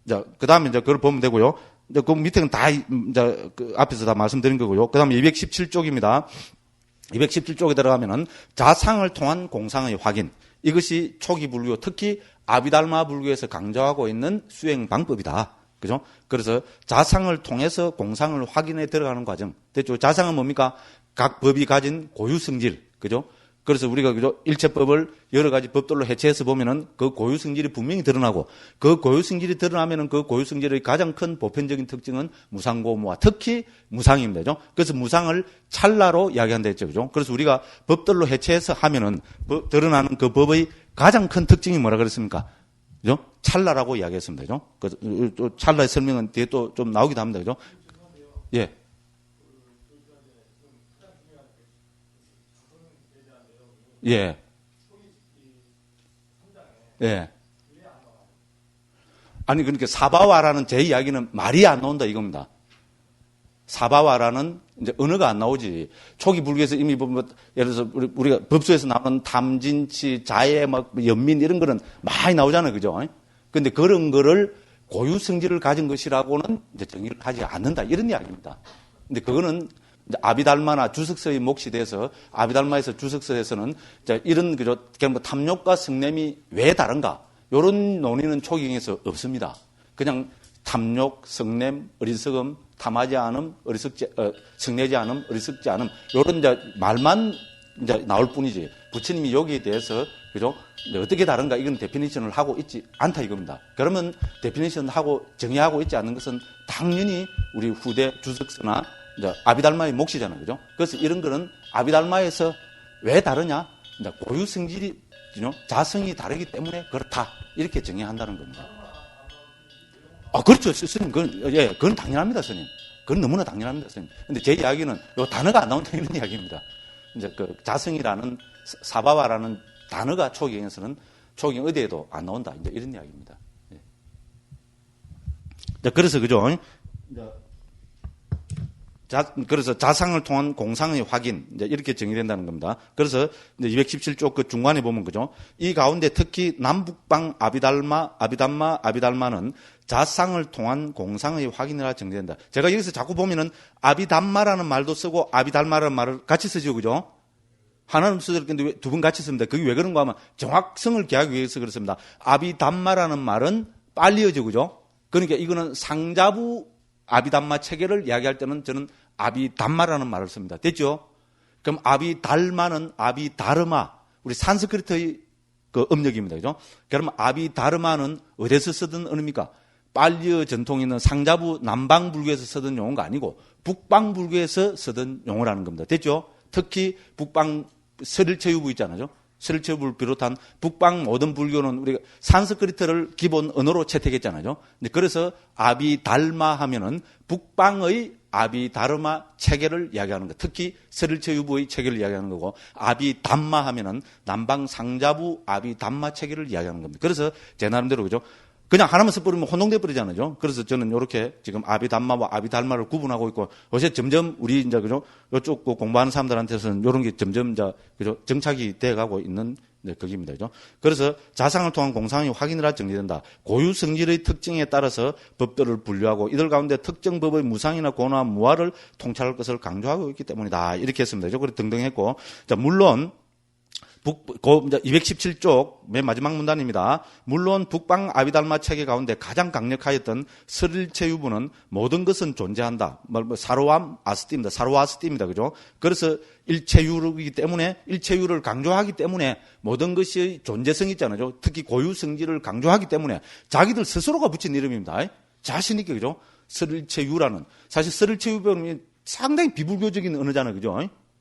자, 그다음에 이제 그걸 보면 되고요. 이제 그 밑에는 다 이제 그 앞에서 다 말씀드린 거고요. 그다음에 217쪽입니다. 217쪽에 들어가면은 자상을 통한 공상의 확인. 이것이 초기 불교, 특히 아비달마 불교에서 강조하고 있는 수행 방법이다. 그죠? 그래서 자상을 통해서 공상을 확인해 들어가는 과정. 됐죠? 자상은 뭡니까? 각 법이 가진 고유성질. 그죠? 그래서 우리가 그죠? 일체법을 여러 가지 법들로 해체해서 보면은 그 고유성질이 분명히 드러나고 그 고유성질이 드러나면은 그 고유성질의 가장 큰 보편적인 특징은 무상고무와 특히 무상입니다. 그죠? 그래서 무상을 찰나로 이야기한다 했죠. 그죠? 그래서 우리가 법들로 해체해서 하면은 드러나는 그 법의 가장 큰 특징이 뭐라 그랬습니까? 그죠? 찰나라고 이야기했습니다. 그죠? 그래서 찰나의 설명은 뒤에 또 좀 나오기도 합니다. 그죠? 예. 예. 예. 아니, 그러니까 사바와라는 제 이야기는 말이 안 나온다 이겁니다. 사바와라는 이제 언어가 안 나오지. 초기 불교에서 이미 보면 예를 들어서 우리가 법수에서 나오는 탐진치, 자해, 막 연민 이런 거는 많이 나오잖아요. 그죠? 근데 그런 거를 고유 성질을 가진 것이라고는 이제 정의를 하지 않는다. 이런 이야기입니다. 근데 그거는 이제 아비달마나 주석서의 몫이 돼서 아비달마에서 주석서에서는 이런 그저 뭐 탐욕과 성냄이 왜 다른가? 이런 논의는 초기경에서 없습니다. 그냥 탐욕, 성냄, 어리석음, 탐하지 않음, 성내지 않음, 어리석지 않음 이런 이제 말만 이제 나올 뿐이지. 부처님이 여기에 대해서 그죠? 어떻게 다른가? 이건 데피니션을 하고 있지 않다 이겁니다. 그러면 데피니션 하고 정의하고 있지 않는 것은 당연히 우리 후대 주석서나 이제 아비달마의 몫이잖아요. 그죠? 그래서 이런 거는 아비달마에서 왜 다르냐? 이제 고유 성질이, 자성이 다르기 때문에 그렇다. 이렇게 정의한다는 겁니다. 아, 그렇죠. 스님. 그건 당연합니다, 스님. 그건 너무나 당연합니다, 스님. 근데 제 이야기는 요 단어가 안 나온다 이런 이야기입니다. 이제 그 자성이라는 사바와라는 단어가 초기경에서는 초기경 어디에도 안 나온다. 이제 이런 이야기입니다. 예. 그래서 그죠? 그래서 자상을 통한 공상의 확인, 이제 이렇게 정의된다는 겁니다. 그래서 이제 217쪽 그 중간에 보면 그죠? 이 가운데 특히 남북방 아비담마는 자상을 통한 공상의 확인이라 정의된다. 제가 여기서 자꾸 보면은 아비담마라는 말도 쓰고 아비달마라는 말을 같이 쓰죠, 그죠? 하나는 쓰실 건데 두 번 같이 씁니다. 그게 왜 그런가 하면 정확성을 기하기 위해서 그렇습니다. 아비담마라는 말은 빨리어죠, 그죠? 그러니까 이거는 상자부 아비담마 체계를 이야기할 때는 저는 아비담마라는 말을 씁니다. 됐죠? 그럼 아비달마는 아비다르마, 우리 산스크리트의 그 음력입니다. 그죠? 그러면 아비다르마는 어디서 쓰던 언어입니까? 빨리어 전통에 있는 상자부 남방불교에서 쓰던 용어가 아니고 북방불교에서 쓰던 용어라는 겁니다. 됐죠? 특히 북방 설일체유부 있잖아요. 설일체유부를 비롯한 북방 모든 불교는 우리가 산스크리트를 기본 언어로 채택했잖아요. 그래서 아비달마 하면은 북방의 아비다르마 체계를 이야기하는 것. 특히 설일체유부의 체계를 이야기하는 거고 아비담마 하면은 남방 상자부 아비담마 체계를 이야기하는 겁니다. 그래서 제 나름대로 그죠? 그냥 하나만 써버리면 혼동돼 버리잖아요. 그래서 저는 이렇게 지금 아비담마와 아비달마를 구분하고 있고 요새 점점 우리 이제 그죠? 이쪽 공부하는 사람들한테서는 이런 게 점점 이제 그죠? 정착이 돼 가고 있는 거기입니다. 그죠? 그래서 자상을 통한 공상이 확인이라 정리된다. 고유 성질의 특징에 따라서 법들을 분류하고 이들 가운데 특정 법의 무상이나 고나 무아를 통찰할 것을 강조하고 있기 때문이다. 이렇게 했습니다. 그리고 등등 했고 자, 물론 이제 217쪽 맨 마지막 문단입니다. 물론 북방 아비달마 체계 가운데 가장 강력하였던 설일체 유부는 모든 것은 존재한다. 사로암 아스티입니다. 사로아스티입니다. 그죠? 그래서 일체유이기 때문에 일체유를 강조하기 때문에 모든 것이 존재성이 있잖아요. 특히 고유성질을 강조하기 때문에 자기들 스스로가 붙인 이름입니다. 자신 있게 그죠? 설일체유라는 사실 설일체유 배우면 상당히 비불교적인 언어잖아요. 그죠?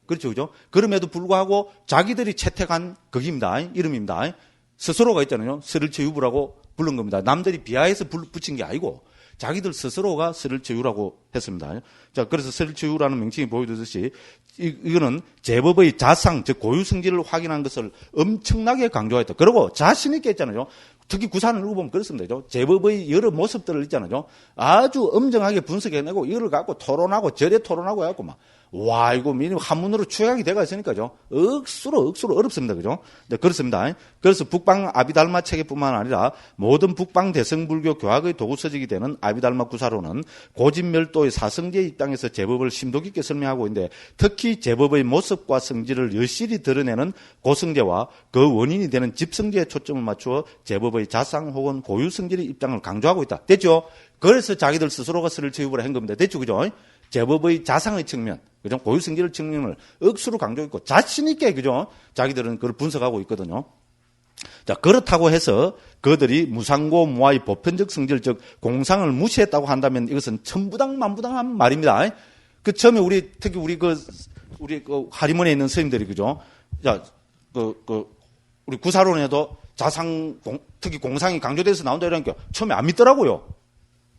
그렇죠. 그죠? 그럼에도 불구하고 자기들이 채택한 거기입니다. 이름입니다. 스스로가 있잖아요. 설일체유부라고 부른 겁니다. 남들이 비하해서 붙인 게 아니고 자기들 스스로가 설일체유라고 했습니다. 자, 그래서 설일체유라는 명칭이 보여주듯이 이거는 제법의 자상, 즉 고유성질을 확인한 것을 엄청나게 강조했다. 그리고 자신 있게 했잖아요. 특히 구산을 읽어보면 그렇습니다. 제법의 여러 모습들을 있잖아요. 아주 엄정하게 분석해내고 이걸 갖고 토론하고 절에 토론하고 해갖고 막 와, 이거 미니 한문으로 추격이 돼가 있으니까죠. 억수로 어렵습니다. 그죠? 네, 그렇습니다. 그래서 북방 아비달마 체계뿐만 아니라 모든 북방 대성불교 교학의 도구서적이 되는 아비달마 구사로는 고진멸도의 사성제의 입장에서 제법을 심도 깊게 설명하고 있는데 특히 제법의 모습과 성질을 여실히 드러내는 고성제와 그 원인이 되는 집성제에 초점을 맞추어 제법의 자상 혹은 고유성질의 입장을 강조하고 있다. 됐죠? 그래서 자기들 스스로가 설일체유부를 한 겁니다. 됐죠? 그죠? 제법의 자상의 측면, 그죠? 고유성질의 측면을 억수로 강조했고, 자신있게, 그죠? 자기들은 그걸 분석하고 있거든요. 자, 그렇다고 해서 그들이 무상고 무아의 보편적 성질, 즉, 공상을 무시했다고 한다면 이것은 천부당만부당한 말입니다. 그 처음에 특히 우리 하리문에 있는 스님들이, 그죠? 자, 우리 구사론에도 특히 공상이 강조돼서 나온다 이러니까 처음에 안 믿더라고요.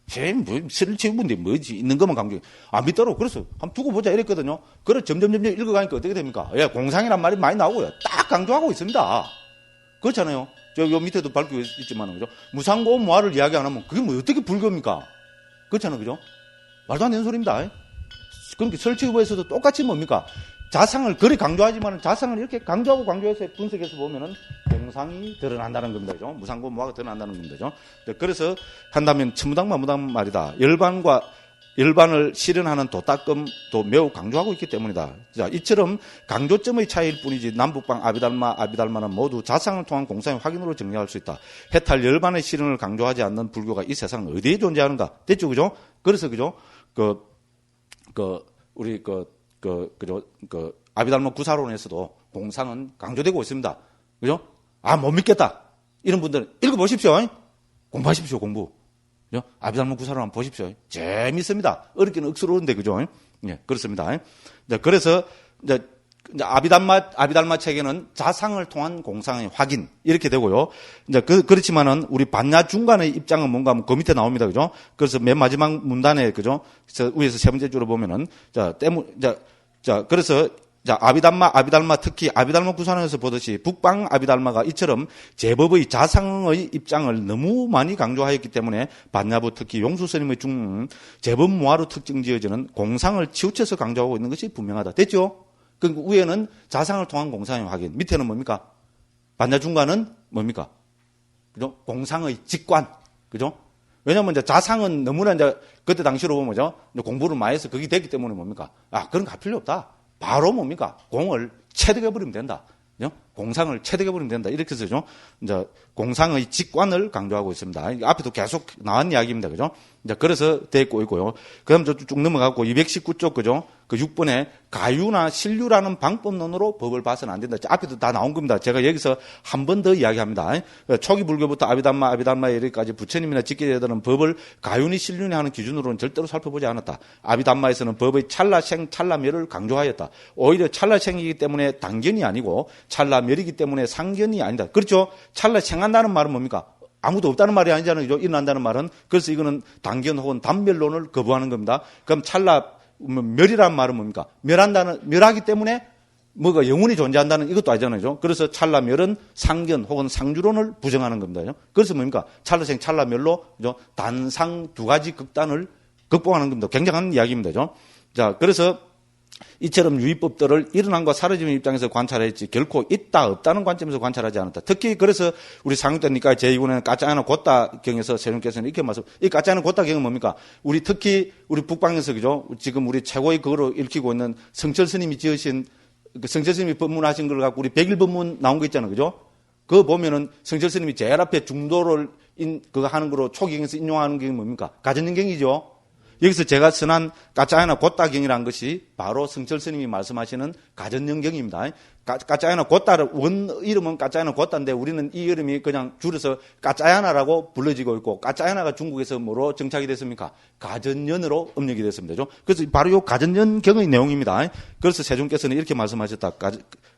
설일체유부인데 뭐지? 있는 것만 강조해. 안 믿더라고. 그래서 한번 두고 보자 이랬거든요. 그래 점점 읽어가니까 어떻게 됩니까? 예, 공상이란 말이 많이 나오고요. 딱 강조하고 있습니다. 그렇잖아요. 요 밑에도 밝히고 있지만, 그죠? 무상고 무아를 이야기 안 하면 그게 뭐 어떻게 불교입니까? 그렇잖아요. 그죠? 말도 안 되는 소리입니다. 그러니까 설일체유부에서도 똑같이 뭡니까? 자상을 그리 강조하지만 자상을 이렇게 강조해서 분석해서 보면은 공상이 드러난다는 겁니다. 그죠? 무상고 무아가 드러난다는 겁니다. 그죠? 그래서 한다면 천부당만부당 말이다. 열반을 실현하는 도닦음도 매우 강조하고 있기 때문이다. 자, 이처럼 강조점의 차이일 뿐이지 남북방 아비달마는 모두 자상을 통한 공상의 확인으로 정리할 수 있다. 해탈 열반의 실현을 강조하지 않는 불교가 이 세상 어디에 존재하는가? 됐죠? 그죠? 그래서 그죠? 아비달마 구사론에서도 공상은 강조되고 있습니다. 그죠? 아, 못 믿겠다. 이런 분들은 읽어보십시오. 공부하십시오, 공부. 그죠? 아비달마 구사론 한번 보십시오. 재밌습니다. 어렵기는 억수로운데, 그죠? 예, 그렇습니다. 그래서, 아비달마 체계는 자상을 통한 공상의 확인. 이렇게 되고요. 그렇지만은 우리 반야 중간의 입장은 뭔가 하면 그 밑에 나옵니다. 그죠? 그래서 맨 마지막 문단에, 그죠? 위에서 세 번째 줄을 보면은, 그래서, 아비달마 특히 아비달마 구사론에서 보듯이 북방 아비달마가 이처럼 제법의 자상의 입장을 너무 많이 강조하였기 때문에 반야부 특히 용수 스님의 제법 무아로 특징 지어지는 공상을 치우쳐서 강조하고 있는 것이 분명하다. 됐죠? 그 위에는 자상을 통한 공상의 확인, 밑에는 뭡니까? 반야 중간은 뭡니까? 그죠? 공상의 직관. 그죠? 왜냐면 이제 자상은 너무나 이제 그때 당시로 보면 죠 공부를 많이 해서 그게 됐기 때문에 뭡니까? 아, 그런 거 할 필요 없다. 바로 뭡니까? 공을 체득해버리면 된다. 그죠? 공상을 체득해버리면 된다. 이렇게 해서 이제 공상의 직관을 강조하고 있습니다. 앞에도 계속 나온 이야기입니다. 그죠? 이제 그래서 되고 있고요. 그 다음 쭉 넘어가고 219쪽, 그죠? 그 6번에 가유나 신류라는 방법론으로 법을 봐서는 안 된다. 앞에도 다 나온 겁니다. 제가 여기서 한 번 더 이야기합니다. 초기 불교부터 아비달마 이르기까지 부처님이나 직계자들은 법을 가유니 신류니 하는 기준으로는 절대로 살펴보지 않았다. 아비달마에서는 법의 찰나생, 찰나멸을 강조하였다. 오히려 찰나생이기 때문에 당견이 아니고 찰나멸이기 때문에 상견이 아니다. 그렇죠? 찰나생한다는 말은 뭡니까? 아무도 없다는 말이 아니잖아요. 일어난다는 말은. 그래서 이거는 당견 혹은 단멸론을 거부하는 겁니다. 그럼 멸이라는 말은 뭡니까? 멸하기 때문에 뭐가 영원히 존재한다는 이것도 아니잖아요. 그래서 찰나멸은 상견 혹은 상주론을 부정하는 겁니다. 그래서 뭡니까? 찰나생, 찰나멸로 단상 두 가지 극단을 극복하는 겁니다. 굉장한 이야기입니다. 자, 그래서 이처럼 유의법들을 일어남과 사라짐의 입장에서 관찰했지 결코 있다 없다는 관점에서 관찰하지 않았다. 특히 그래서 우리 상육대니까 제2권에는 까짜나 곧다 경에서 세종께서는 이렇게 말씀. 이 까짜나 곧다 경은 뭡니까? 특히 우리 북방에서 그죠? 지금 우리 최고의 그거로 읽히고 있는 성철 스님이 지으신 그 성철 스님이 법문하신 걸 갖고 우리 100일 법문 나온 거 있잖아요. 그죠? 그거 보면은 성철 스님이 제일 앞에 중도를 그거 하는 거로 초경에서 인용하는 게 뭡니까? 가전연경이죠. 여기서 제가 선한 까짜야나 곧다경이라는 것이 바로 성철 스님이 말씀하시는 가전연경입니다. 까짜야나 곧다를 원 이름은 까짜야나 곧다인데 우리는 이 이름이 그냥 줄여서 까짜야나라고 불러지고 있고 까짜야나가 중국에서 뭐로 정착이 됐습니까? 가전연으로 음력이 됐습니다. 그래서 바로 이 가전연경의 내용입니다. 그래서 세종께서는 이렇게 말씀하셨다.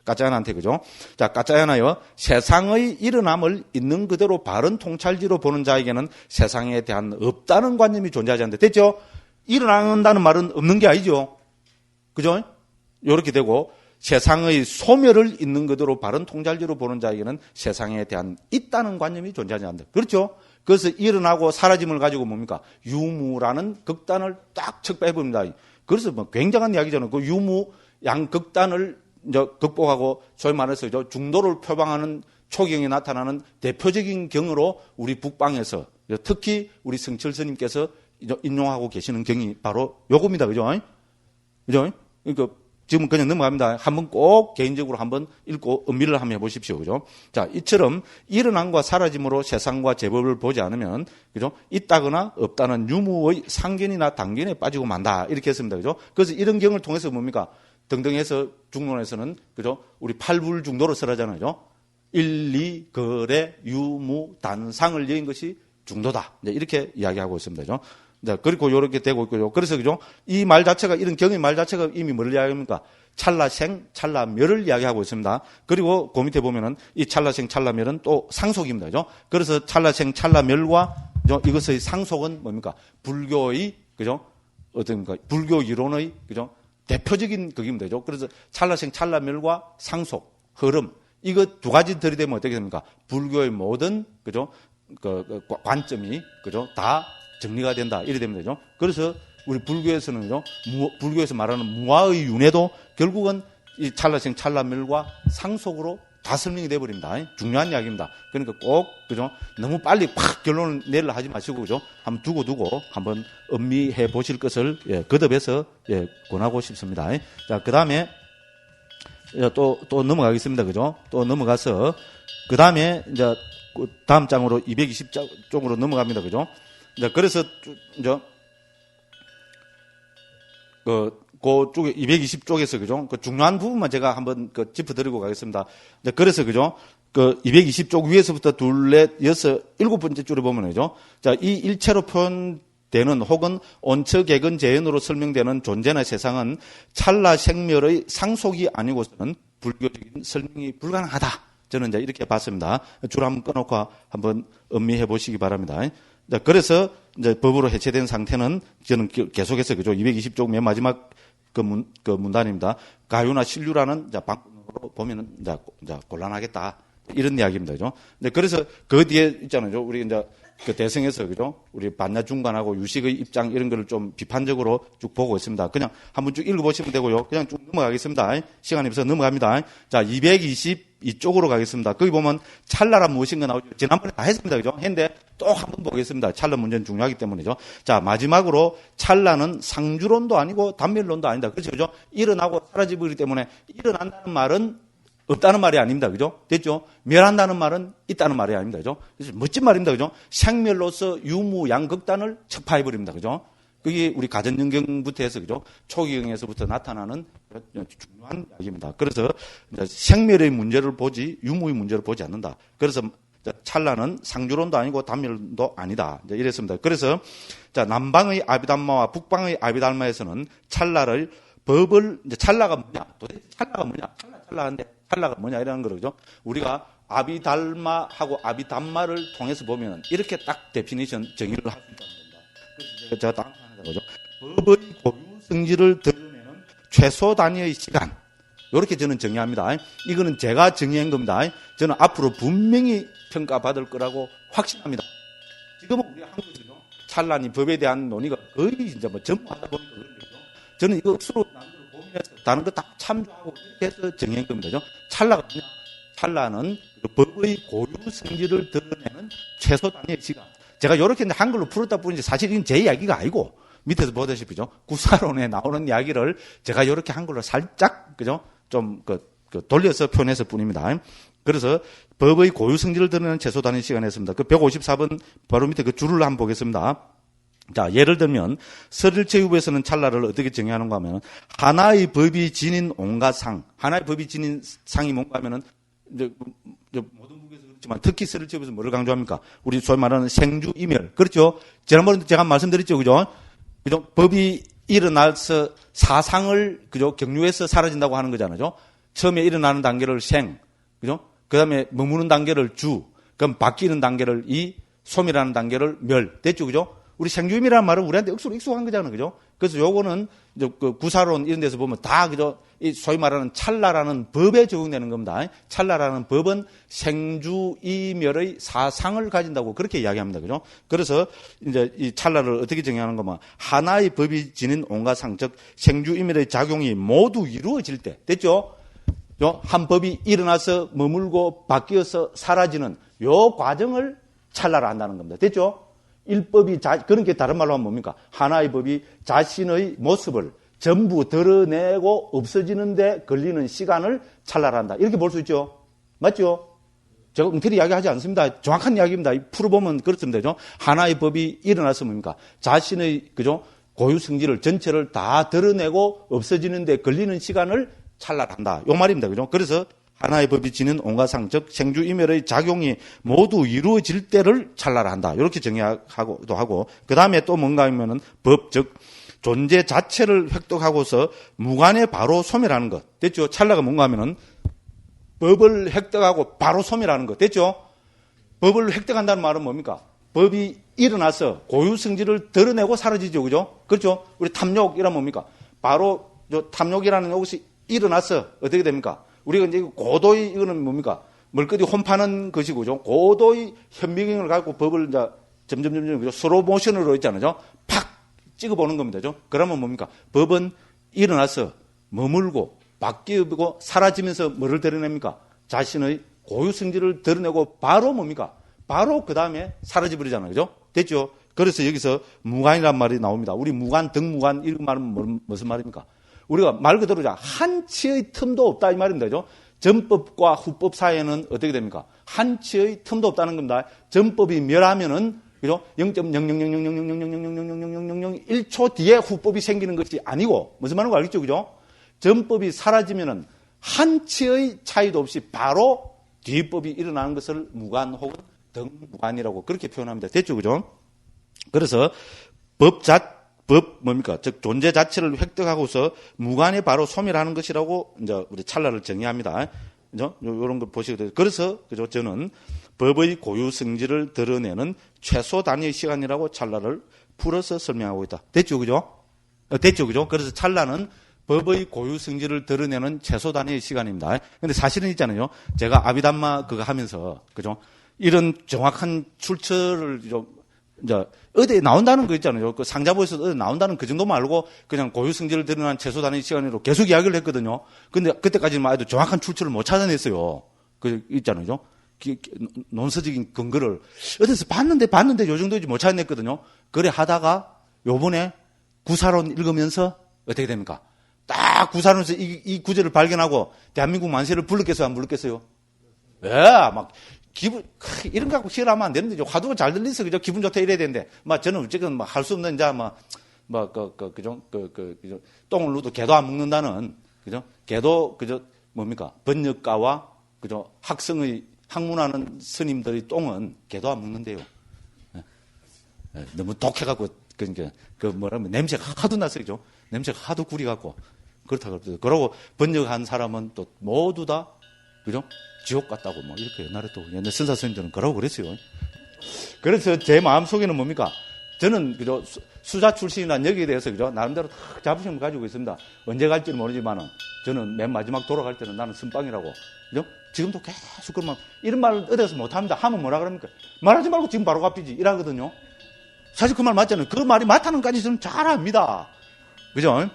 까짜야나한테 그죠? 자, 까짜야나여 세상의 일어남을 있는 그대로 바른 통찰지로 보는 자에게는 세상에 대한 없다는 관념이 존재하지 않는다. 됐죠? 일어난다는 말은 없는 게 아니죠. 그죠? 이렇게 되고 세상의 소멸을 있는 그대로 바른 통찰지로 보는 자에게는 세상에 대한 있다는 관념이 존재하지 않는다. 그렇죠? 그래서 일어나고 사라짐을 가지고 뭡니까? 유무라는 극단을 딱 척배해봅니다. 그래서 뭐 굉장한 이야기잖아요. 그 유무 양극단을 이제 극복하고 소위 말해서 중도를 표방하는 초경에 나타나는 대표적인 경으로 우리 북방에서 특히 우리 성철 스님께서 인용하고 계시는 경이 바로 요겁니다. 그죠? 그죠? 그러니까 지금 그냥 넘어갑니다. 한번 꼭 개인적으로 한번 읽고 음미를 한번 해보십시오. 그죠? 자, 이처럼 일어남과 사라짐으로 세상과 제법을 보지 않으면, 그죠? 있다거나 없다는 유무의 상견이나 단견에 빠지고 만다. 이렇게 했습니다. 그죠? 그래서 이런 경을 통해서 뭡니까? 등등해서 중론에서는, 그죠? 우리 팔불중도로 설하잖아요. 그죠? 일리, 거래, 유무, 단상을 여인 것이 중도다. 이제 이렇게 이야기하고 있습니다. 그죠? 네, 그리고 이렇게 되고 있고요. 그래서 그죠? 이 말 자체가 이런 경의 말 자체가 이미 뭐를 이야기합니까? 찰나생, 찰나멸을 이야기하고 있습니다. 그리고 그 밑에 보면은 이 찰나생, 찰나멸은 또 상속입니다. 그죠? 그래서 찰나생, 찰나멸과 이것의 상속은 뭡니까? 불교의 그죠? 어떤가? 불교 이론의 그죠? 대표적인 극입니다. 그죠? 그래서 찰나생, 찰나멸과 상속, 흐름 이거 두 가지 들이대면 어떻게 됩니까? 불교의 모든 그죠? 그 관점이 그죠? 다 정리가 된다. 이래 됩니다. 그죠? 그래서 우리 불교에서는 그죠? 불교에서 말하는 무아의 윤회도 결국은 이 찰나생 찰나멸과 상속으로 다 설명이 돼 버립니다. 중요한 이야기입니다. 그러니까 꼭 그죠? 너무 빨리 팍 결론을 내려 하지 마시고 그죠? 한번 두고 한번 음미해 보실 것을 거듭해서 권하고 싶습니다. 자, 그다음에 또 넘어가겠습니다. 그죠? 또 넘어가서 그다음에 이제 다음 장으로 220쪽으로 넘어갑니다. 그죠? 그래서 이제 그쪽에 220쪽에서 그죠? 그 중요한 부분만 제가 한번 짚어드리고 가겠습니다. 그래서 그죠? 그 220쪽 위에서부터 둘, 넷, 여섯, 일곱 번째 줄에 보면 그죠? 자, 이 일체로 표현되는 혹은 온처객은 재현으로 설명되는 존재나 세상은 찰나 생멸의 상속이 아니고서는 불교적인 설명이 불가능하다. 저는 이제 이렇게 봤습니다. 줄 한번 꺼놓고 한번 음미해 보시기 바랍니다. 자, 그래서 이제 법으로 해체된 상태는 저는 계속해서 그죠? 220쪽 맨 마지막 그 문단입니다. 가유나 신류라는 방법으로 보면은 이제 곤란하겠다. 이런 이야기입니다. 그죠? 그래서 그 뒤에 있잖아요. 우리 이제 그 대승에서 그죠? 우리 반야 중간하고 유식의 입장 이런 거를 좀 비판적으로 쭉 보고 있습니다. 그냥 한번 쭉 읽어보시면 되고요. 그냥 쭉 넘어가겠습니다. 시간이 없어서 넘어갑니다. 자, 222쪽으로 가겠습니다. 거기 보면 찰나란 무엇인가 나오죠. 지난번에 다 했습니다. 그죠? 했는데 또 한번 보겠습니다. 찰나 문제는 중요하기 때문이죠. 자, 마지막으로 찰나는 상주론도 아니고 단멸론도 아니다. 그렇죠? 그죠? 일어나고 사라지기 때문에 일어난다는 말은 없다는 말이 아닙니다. 그죠? 됐죠? 멸한다는 말은 있다는 말이 아닙니다. 그죠? 그래서 멋진 말입니다. 그죠? 생멸로서 유무 양극단을 척파해버립니다. 그죠? 그게 우리 가전연경부터 해서, 그죠? 초기경에서부터 나타나는 중요한 이야기입니다. 그래서 생멸의 문제를 보지, 유무의 문제를 보지 않는다. 그래서 찰나는 상주론도 아니고 단멸론도 아니다. 이랬습니다. 그래서 남방의 아비담마와 북방의 아비달마에서는 찰나를 법을, 찰나가 뭐냐? 도대체 찰나가 뭐냐? 찰나인데 찰나가 뭐냐? 이라는 거죠. 우리가 아비달마하고 아비담마를 통해서 보면 이렇게 딱 데피니션 정의를 할 수 있다는 겁니다. 그래서 제가 다음 하나 보죠. 법의 고유 성질을 드러내는 최소 단위의 시간. 이렇게 저는 정의합니다. 이거는 제가 정의한 겁니다. 저는 앞으로 분명히 평가받을 거라고 확신합니다. 지금은 우리 한국에서 찰나니 법에 대한 논의가 거의 이제 전무하다 보니까 그런데요. 저는 이거 스스로 남들을 고민해서 다른 거 다 참조하고 이렇게 해서 정의한 겁니다. 찰나가 뭐냐? 찰나는 법의 고유 성질을 드러내는 최소 단위의 시간. 제가 이렇게 한글로 풀었다 뿐이지 사실 이건 제 이야기가 아니고 밑에서 보다시피죠. 구사론에 나오는 이야기를 제가 이렇게 한글로 살짝 그죠? 좀 돌려서 표현했을 뿐입니다. 그래서 법의 고유 성질을 드러내는 최소 단위 시간에 했습니다. 그 154번 바로 밑에 그 줄을 한번 보겠습니다. 자, 예를 들면 설일체유부에서는 찰나를 어떻게 정의하는가 하면 하나의 법이 지닌 온갖 상, 하나의 법이 지닌 상이 뭔가 하면은 이제 모든 국에서 그렇지만 특히 설일체유부에서 뭐를 강조합니까? 우리 소위 말하는 생주 이멸. 그렇죠? 지난번에 제가 말씀드렸죠. 그죠? 그죠? 법이 일어나서 사상을 그죠? 경유해서 사라진다고 하는 거잖아요. 처음에 일어나는 단계를 생, 그죠? 그 다음에 머무는 단계를 주, 그럼 바뀌는 단계를 이, 소멸하는 단계를 멸. 됐죠? 그죠? 우리 생주임이라는 말은 우리한테 억수로 익숙한 거잖아요. 그죠? 그래서 요거는 이제 그 구사론 이런 데서 보면 다 그죠? 이 소위 말하는 찰나라는 법에 적용되는 겁니다. 찰나라는 법은 생주이멸의 사상을 가진다고 그렇게 이야기합니다. 그죠? 그래서 이제 이 찰나를 어떻게 정의하는 거면 하나의 법이 지닌 온갖 상, 즉 생주이멸의 작용이 모두 이루어질 때. 됐죠? 한 법이 일어나서 머물고 바뀌어서 사라지는 요 과정을 찰나라 한다는 겁니다. 됐죠? 일법이 그런 게 다른 말로 하면 뭡니까? 하나의 법이 자신의 모습을 전부 드러내고 없어지는데 걸리는 시간을 찰나라 한다. 이렇게 볼 수 있죠? 맞죠? 제가 엉터리 이야기하지 않습니다. 정확한 이야기입니다. 풀어보면 그렇습니다. 되죠? 하나의 법이 일어나서 뭡니까? 자신의 그죠? 고유 성질을 전체를 다 드러내고 없어지는데 걸리는 시간을 찰나라 한다. 요 말입니다. 그죠? 그래서 하나의 법이 지닌 온갖 상, 즉 생주이멸의 작용이 모두 이루어질 때를 찰나라 한다. 이렇게 정의하고도 하고, 그 다음에 또 뭔가 하면은 법, 즉 존재 자체를 획득하고서 무관에 바로 소멸하는 것. 됐죠? 찰나가 뭔가 하면은 법을 획득하고 바로 소멸하는 것. 됐죠? 법을 획득한다는 말은 뭡니까? 법이 일어나서 고유 성질을 드러내고 사라지죠. 그죠? 그렇죠? 우리 탐욕이란 뭡니까? 바로 탐욕이라는 것이 일어나서 어떻게 됩니까? 우리가 이제 고도의 이거는 뭡니까? 멀거디 혼파는 것이고죠. 고도의 현미경을 갖고 법을 이제 점점 그죠? 스로 모션으로 있잖아요. 팍 찍어보는 겁니다. 그러면 뭡니까? 법은 일어나서 머물고 바뀌고 사라지면서 뭐를 드러냅니까? 자신의 고유 성질을 드러내고 바로 뭡니까? 바로 그 다음에 사라져버리잖아요. 그죠? 됐죠? 그래서 여기서 무관이란 말이 나옵니다. 우리 무관, 덕무관 이런 말은 무슨 말입니까? 우리가 말 그대로 한치의 틈도 없다 이 말입니다. 그죠? 전법과 후법 사이에는 어떻게 됩니까? 한치의 틈도 없다는 겁니다. 전법이 멸하면은 그죠? 0.000000000000001초 뒤에 후법이 생기는 것이 아니고 무슨 말인지 알겠죠? 그죠? 전법이 사라지면은 한치의 차이도 없이 바로 뒤법이 일어나는 것을 무관 혹은 덕무관이라고 그렇게 표현합니다. 됐죠? 그죠? 그래서 법 뭡니까? 즉, 존재 자체를 획득하고서 무관에 바로 소멸하는 것이라고 이제 우리 찰나를 정의합니다. 그죠? 요런 걸 보시게 돼요. 그래서, 그죠? 저는 법의 고유 성질을 드러내는 최소 단위의 시간이라고 찰나를 풀어서 설명하고 있다. 됐죠? 그죠? 됐죠? 그죠? 그래서 찰나는 법의 고유 성질을 드러내는 최소 단위의 시간입니다. 근데 사실은 있잖아요. 제가 아비담마 그거 하면서, 그죠? 이런 정확한 출처를 이제 어디에 나온다는 거 있잖아요. 그 상자부에서 어디 나온다는 그 정도만 알고 그냥 고유 성질을 드러난 최소 단위 시간으로 계속 이야기를 했거든요. 근데 그때까지만 해도 정확한 출처를 못 찾아냈어요. 그 있잖아요. 논서적인 근거를 어디서 봤는데 요 정도인지 못 찾아냈거든요. 그래 하다가 요번에 구사론 읽으면서 어떻게 됩니까? 딱 구사론에서 이 구절을 발견하고 대한민국 만세를 불렀겠어요? 안 불렀겠어요? 예, 막 이런 거 갖고 시험하면 안 되는데, 화두가 잘 들리서, 그죠? 기분 좋다 이래야 되는데, 저는 어쨌든 할 수 없는, 이제 그죠? 똥을 누도 개도 안 먹는다는, 그죠? 개도, 그죠? 뭡니까? 번역가와, 그죠? 학문하는 스님들의 똥은 개도 안 먹는데요. 너무 독해갖고, 냄새가 하도 났어요, 그죠? 냄새가 하도 구리갖고, 그렇다고 그러더라고요. 그러고 번역한 사람은 또 모두 다, 그죠? 지옥 같다고 이렇게 옛날에 선사 스님들은 그러고 그랬어요. 그래서 제 마음속에는 뭡니까? 저는 그죠? 수자 출신이란 여기에 대해서 그죠? 나름대로 자부심을 가지고 있습니다. 언제 갈지는 모르지만은 저는 맨 마지막 돌아갈 때는 나는 선빵이라고. 그죠? 지금도 계속 그러면 이런 말을 어디서 못 합니다. 하면 뭐라 그럽니까? 말하지 말고 지금 바로 갚이지 이러거든요. 사실 그 말 맞잖아요. 그 말이 맞다는 까지 저는 잘 압니다. 그죠?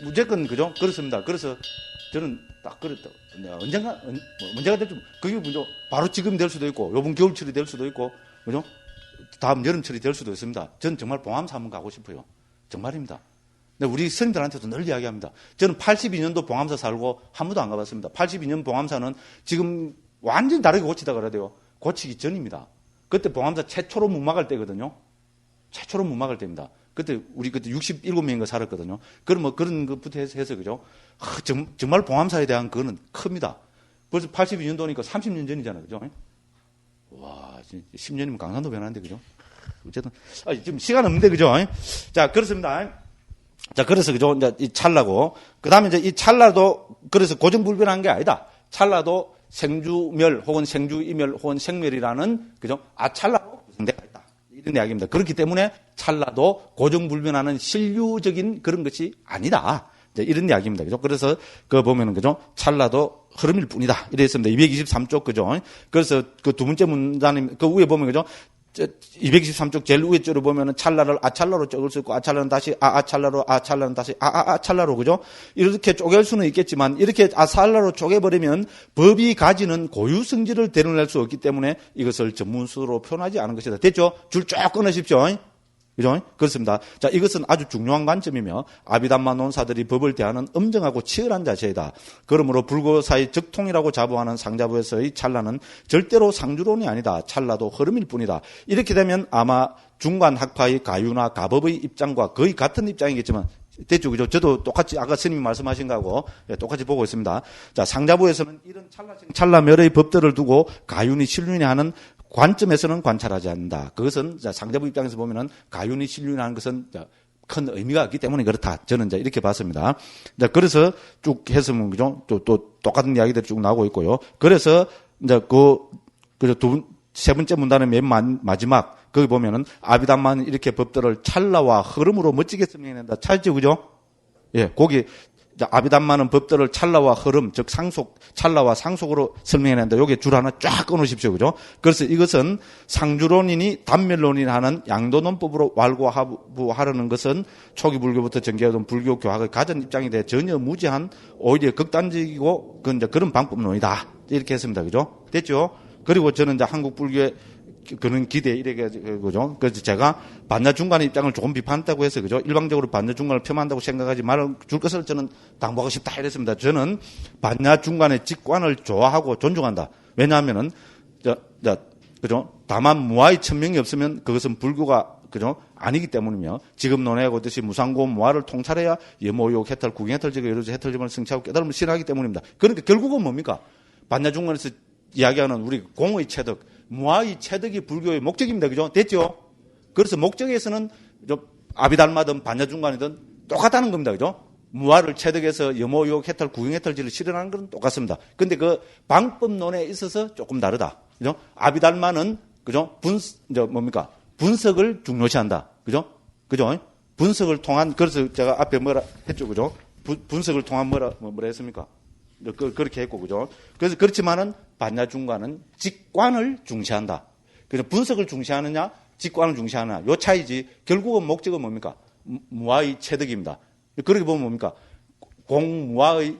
무조건 그죠? 그렇습니다. 그래서 저는 딱 그랬다. 언젠가 문제가 될지 그게 먼저 바로 지금 될 수도 있고 요번 겨울철이 될 수도 있고 그죠? 다음 여름철이 될 수도 있습니다. 전 정말 봉암사 한번 가고 싶어요. 정말입니다. 근데 우리 스님들한테도 늘 이야기합니다. 저는 82년도 봉암사 살고 한 번도 안 가봤습니다. 82년 봉암사는 지금 완전히 다르게 고치다 그래야 돼요. 고치기 전입니다. 그때 봉암사 최초로 문막할 때거든요. 최초로 문막할 때입니다. 우리 그때 67명인가 살았거든요. 그럼 뭐 그런 것부터 해서 그죠? 정말 봉암사에 대한 그거는 큽니다. 벌써 82년도니까 30년 전이잖아요. 그죠? 와, 10년이면 강산도 변하는데, 그죠? 어쨌든, 지금 시간 없는데, 그죠? 자, 그렇습니다. 자, 그래서, 그죠? 이제 이 찰나고, 그 다음에 이제 이 찰나도, 그래서 고정불변한 게 아니다. 찰나도 생주멸, 혹은 생주이멸, 혹은 생멸이라는, 그죠? 찰나로 구성되어 있다. 이런 이야기입니다. 그렇기 때문에 찰나도 고정불변하는 신류적인 그런 것이 아니다. 이제 이런 이야기입니다. 그죠? 그래서, 그거 보면은, 그죠? 찰나도 흐름일 뿐이다. 이랬습니다. 223쪽, 그죠? 그래서 그 두 번째 문단임, 그 위에 보면, 그죠? 223쪽 제일 위에 쪽으로 보면은 찰나를 아찰나로 적을 수 있고, 아찰나는 다시 아찰나로, 아찰나는 다시 아찰나로, 그죠? 이렇게 쪼갤 수는 있겠지만, 이렇게 아찰나로 쪼개버리면 법이 가지는 고유성질을 드러낼 수 없기 때문에 이것을 전문수로 표현하지 않은 것이다. 됐죠? 줄 쭉 끊으십시오. 그죠? 그렇습니다. 자, 이것은 아주 중요한 관점이며 아비담마 논사들이 법을 대하는 엄정하고 치열한 자세이다. 그러므로 불교사의 적통이라고 자부하는 상자부에서의 찰나는 절대로 상주론이 아니다. 찰나도 흐름일 뿐이다. 이렇게 되면 아마 중간 학파의 가유나 가법의 입장과 거의 같은 입장이겠지만 됐죠, 그죠? 저도 똑같이 아까 스님이 말씀하신 거하고 똑같이 보고 있습니다. 자, 상자부에서는 이런 찰나멸의 법들을 두고 가윤이 신륜이 하는 관점에서는 관찰하지 않는다. 그것은 상자부 입장에서 보면은 가윤이 신륜하는 것은 큰 의미가 없기 때문에 그렇다. 저는 이제 이렇게 봤습니다. 자, 그래서 쭉 해서 그죠? 또 똑같은 이야기들이 쭉 나오고 있고요. 그래서 이제 세 번째 문단의 맨 마지막 거기 보면은 아비담마는 이렇게 법들을 찰나와 흐름으로 멋지게 설명해낸다. 찰죠, 그죠? 예, 거기 아비담마는 법들을 찰나와 흐름, 즉 찰나와 상속으로 설명해낸다. 요게 줄 하나 쫙 끊으십시오, 그죠? 그래서 이것은 상주론이니 단멸론이니 하는 양도론법으로 완고하려는 것은 초기 불교부터 전개해온 불교 교학의 가전 입장에 대해 전혀 무지한 오히려 극단적이고 그런 방법론이다. 이렇게 했습니다, 그죠? 됐죠? 그리고 저는 이제 한국 불교의 그런 기대 이렇게 그죠? 그래서 제가 반야 중간의 입장을 조금 비판했다고 해서 그죠? 일방적으로 반야 중간을 폄한다고 생각하지 말아 줄 것을 저는 당부하고 싶다 이랬습니다. 저는 반야 중간의 직관을 좋아하고 존중한다. 왜냐하면은 그죠? 다만 무아의 천명이 없으면 그것은 불교가 그죠? 아니기 때문이며 지금 논의하고 있듯이 무상고 무아를 통찰해야 예모욕 해탈 구경해탈지가 이루어져 해탈점을 성취하고 깨달음을 실현하기 때문입니다. 그러니까 결국은 뭡니까? 반야 중간에서 이야기하는 우리 공의 체득, 무아의 체득이 불교의 목적입니다. 그죠? 됐죠? 그래서 목적에서는 아비달마든 반야중간이든 똑같다는 겁니다. 그죠? 무아를 체득해서 염호욕 해탈, 구경해탈지를 실현하는 건 똑같습니다. 근데 그 방법론에 있어서 조금 다르다. 그죠? 아비달마는, 그죠? 분석을 중요시한다. 그죠? 그죠? 분석을 통한, 그래서 제가 앞에 뭐라 했죠. 그죠? 분석을 통한 뭐라 했습니까? 그렇게 했고, 그죠? 그래서 그렇지만은 반야중간은 직관을 중시한다. 그래서 분석을 중시하느냐, 직관을 중시하느냐, 요 차이지, 결국은 목적은 뭡니까? 무아의 체득입니다. 그렇게 보면 뭡니까?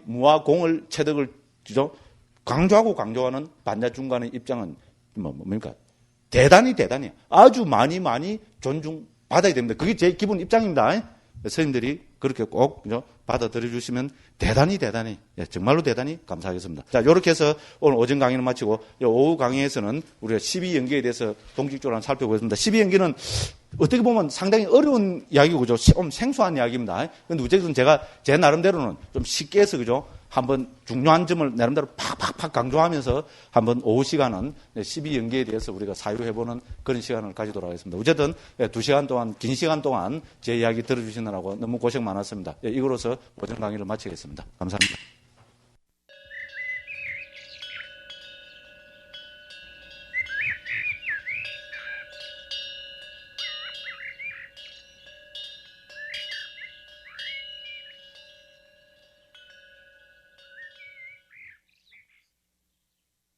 무아공을 체득을, 그죠? 강조하는 반야중간의 입장은 뭡니까? 대단히 아주 많이 존중받아야 됩니다. 그게 제 기본 입장입니다. 선생님들이 그렇게 꼭 받아들여 주시면 대단히 정말로 대단히 감사하겠습니다. 자, 이렇게 해서 오늘 오전 강의는 마치고 오후 강의에서는 우리가 12연계에 대해서 동직적으로 한번 살펴보겠습니다. 12연계는 어떻게 보면 상당히 어려운 이야기고 좀 생소한 이야기입니다. 그런데 어쨌든 제가 제 나름대로는 좀 쉽게 해서 그죠? 한번 중요한 점을 나름대로 팍팍팍 강조하면서 한번 오후 시간은 12연계에 대해서 우리가 사유해보는 그런 시간을 가지도록 하겠습니다. 어쨌든 2시간 동안, 긴 시간 동안 제 이야기 들어주시느라고 너무 고생 많았습니다. 이거로서 오전 강의를 마치겠습니다. 감사합니다.